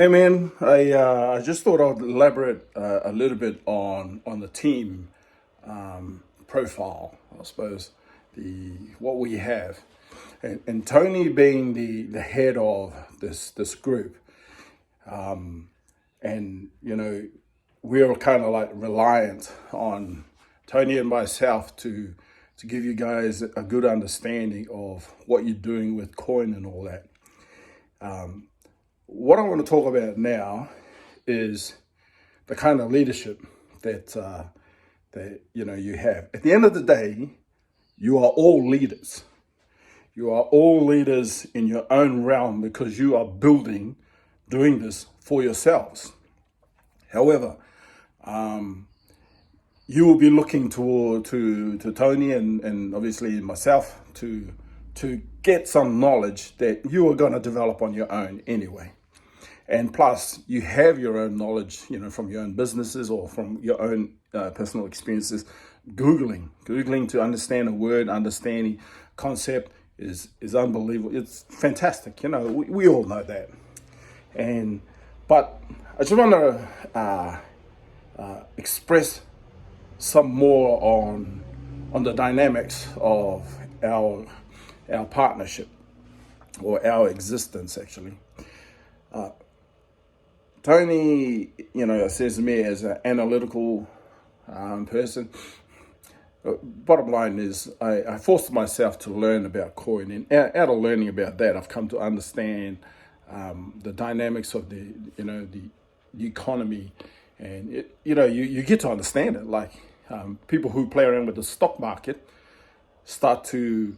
Hey man, I just thought I'd elaborate a little bit on the team profile, I suppose, the what we have, and Tony being the head of this group, and we're kind of like reliant on Tony and myself to give you guys a good understanding of what you're doing with coin and all that. What I want to talk about now is the kind of leadership that you have. At the end of the day, you are all leaders. You are all leaders in your own realm because you are doing this for yourselves. However, you will be looking to Tony and obviously myself to get some knowledge that you are going to develop on your own anyway. And plus, you have your own knowledge, from your own businesses or from your own personal experiences. Googling to understand a word, understanding concept is unbelievable. It's fantastic. We all know that. But I just want to express some more on the dynamics of our partnership or our existence actually. Tony, says to me as an analytical person. Bottom line is, I forced myself to learn about coin, and out of learning about that, I've come to understand the dynamics of the economy, and you get to understand it. Like people who play around with the stock market start to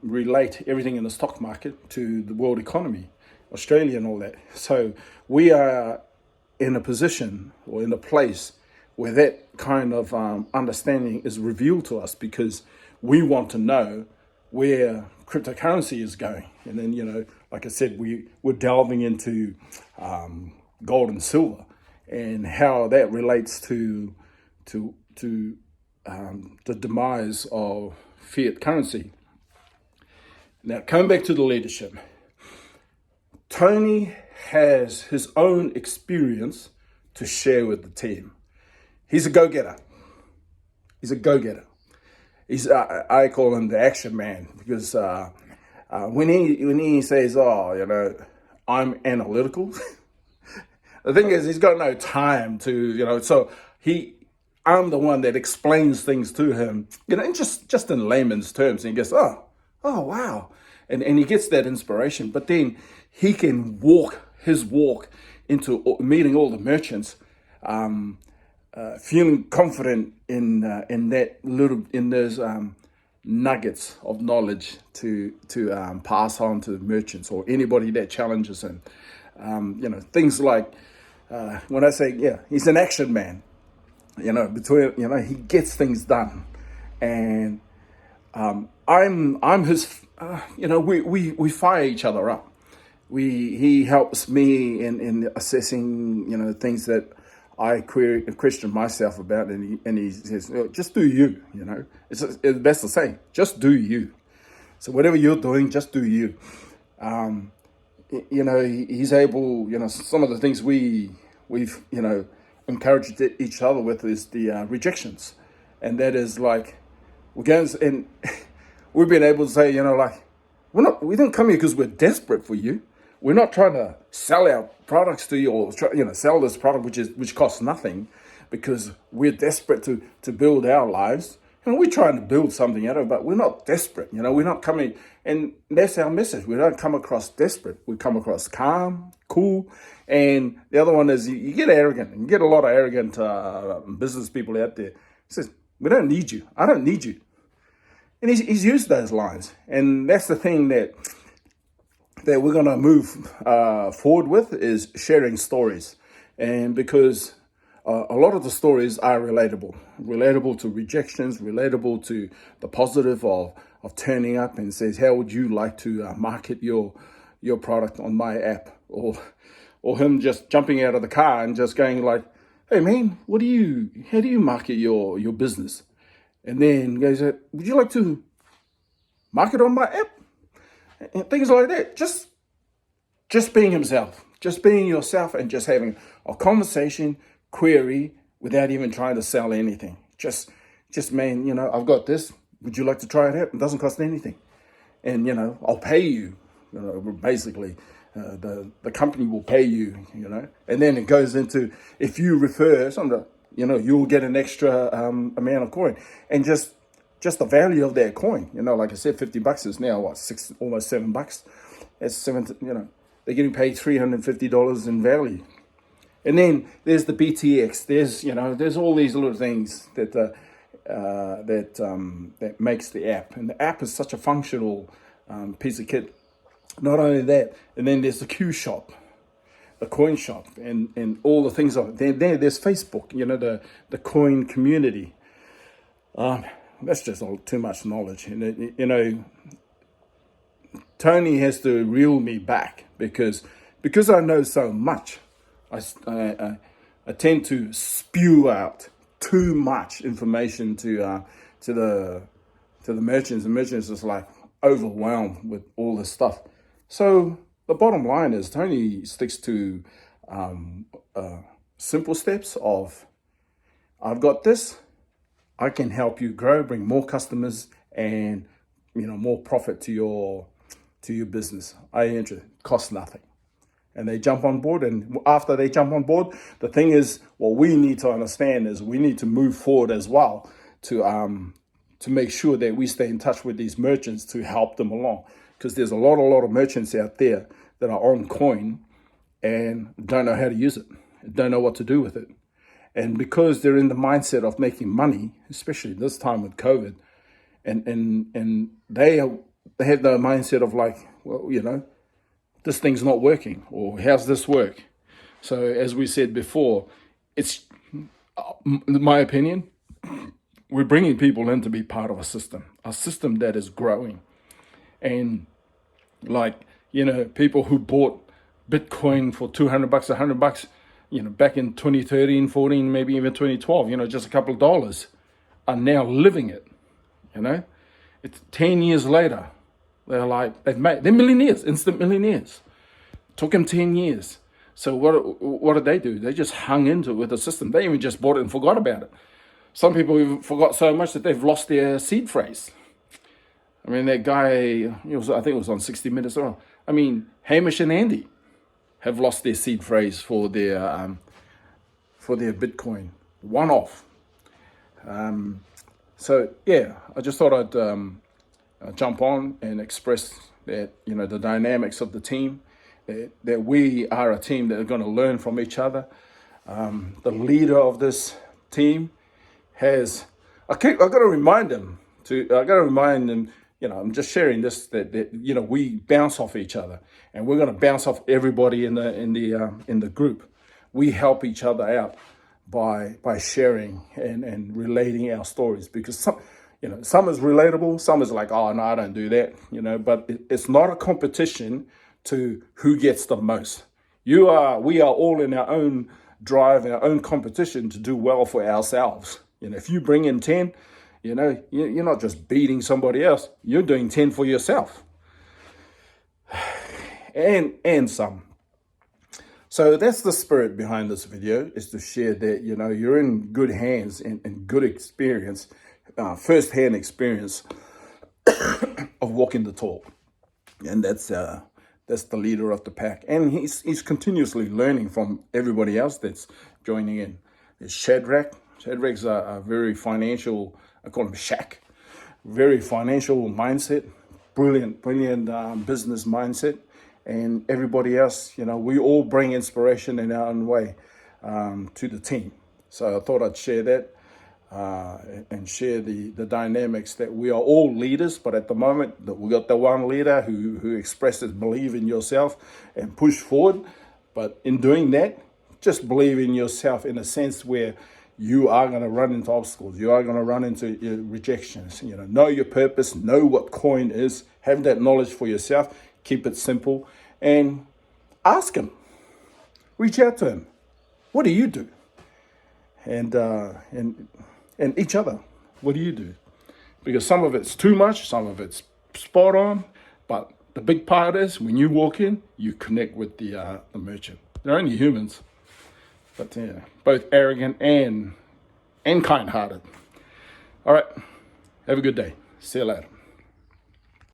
relate everything in the stock market to the world economy, Australia and all that. So we are in a position or in a place where that kind of understanding is revealed to us because we want to know where cryptocurrency is going. And then, like I said, we're delving into gold and silver and how that relates to the demise of fiat currency. Now, coming back to the leadership, Tony has his own experience to share with the team. He's a go-getter. He's a go-getter. I call him the action man because when he says, I'm analytical, the thing is he's got no time to, so I'm the one that explains things to him, and just in layman's terms, and he goes, oh wow. And he gets that inspiration, but then he can walk into meeting all the merchants, feeling confident in those nuggets of knowledge to pass on to the merchants or anybody that challenges him. Things like when I say, he's an action man. He gets things done, and I'm his. We fire each other up. He helps me in assessing things that I question myself about, and he says, just do you. It's best to say, just do you. So whatever you're doing, just do you. He's able. Some of the things we've encouraged each other with is the rejections, and that is like we're going and we've been able to say, we didn't come here because we're desperate for you. We're not trying to sell our products to you or sell this product which costs nothing because we're desperate to build our lives. And we're trying to build something out of it, but we're not desperate. We're not coming, and that's our message. We don't come across desperate. We come across calm, cool. And the other one is you get arrogant. And you get a lot of arrogant business people out there. He says, we don't need you. I don't need you. And he's used those lines. And that's the thing that we're going to move forward with is sharing stories. And because a lot of the stories are relatable to rejections, relatable to the positive of turning up and says, how would you like to market your product on my app? Or him just jumping out of the car and just going like, hey man, how do you market your business? And then goes, would you like to market on my app? And things like that. Just being himself. Just being yourself and just having a conversation, query, without even trying to sell anything. Just man, I've got this. Would you like to try it out? It doesn't cost anything. And, I'll pay you, basically. The company will pay you, and then it goes into, if you refer something, you'll get an extra amount of coin. And just the value of that coin, like I said, $50 is now what, almost $7. It's they're getting paid $350 in value. And then there's the BTX. There's all these little things that makes the app. And the app is such a functional piece of kit. Not only that, and then there's the Q shop, the coin shop, and all the things of it. There's Facebook, the coin community. That's just too much knowledge. And Tony has to reel me back because I know so much. I tend to spew out too much information to the merchants. The merchants is like overwhelmed with all this stuff. So the bottom line is Tony sticks to simple steps of, I've got this, I can help you grow, bring more customers and more profit to your business. Costs nothing. And they jump on board, and after they jump on board, the thing is, what we need to understand is we need to move forward as well to make sure that we stay in touch with these merchants to help them along. Because there's a lot of merchants out there that are on coin and don't know how to use it, don't know what to do with it. And because they're in the mindset of making money, especially this time with COVID, and they have the mindset of like, well, this thing's not working, or how's this work? So as we said before, it's, in my opinion, we're bringing people in to be part of a system that is growing. And people who bought Bitcoin for $200, $100, back in 2013, 14, maybe even 2012, just a couple of dollars, are now living it. It's 10 years later. They're millionaires, instant millionaires. Took them 10 years. So what did they do? They just hung into it with the system. They even just bought it and forgot about it. Some people even forgot so much that they've lost their seed phrase. I mean, that guy, I think it was on 60 Minutes. Hamish and Andy have lost their seed phrase for their Bitcoin. One off. So yeah, I just thought I'd jump on and express that, the dynamics of the team, that we are a team that are going to learn from each other. The leader of this team I got to remind them, I'm just sharing this, that we bounce off each other, and we're going to bounce off everybody in the group. We help each other out by sharing and relating our stories, because some is relatable, some is like, oh no, I don't do that, but it's not a competition to who gets the most. We are all in our own drive, our own competition to do well for ourselves. If you bring in 10, you're not just beating somebody else, you're doing 10 for yourself. And some. So that's the spirit behind this video, is to share that, you're in good hands and good experience, first-hand experience of walking the talk. And that's the leader of the pack. And he's continuously learning from everybody else that's joining in. There's Shadrach. Shadrach's a very financial, I call him Shaq, very financial mindset, brilliant business mindset. And everybody else, we all bring inspiration in our own way to the team. So I thought I'd share that and share the dynamics that we are all leaders, but at the moment we got the one leader who expresses believe in yourself and push forward. But in doing that, just believe in yourself in a sense where you are going to run into obstacles. You are going to run into rejections. Know your purpose, know what coin is, have that knowledge for yourself, keep it simple, and ask him. Reach out to him. What do you do? And each other. What do you do? Because some of it's too much, some of it's spot on, but the big part is when you walk in, you connect with the merchant. They're only humans, but yeah, both arrogant and kind-hearted. All right, have a good day. See you later.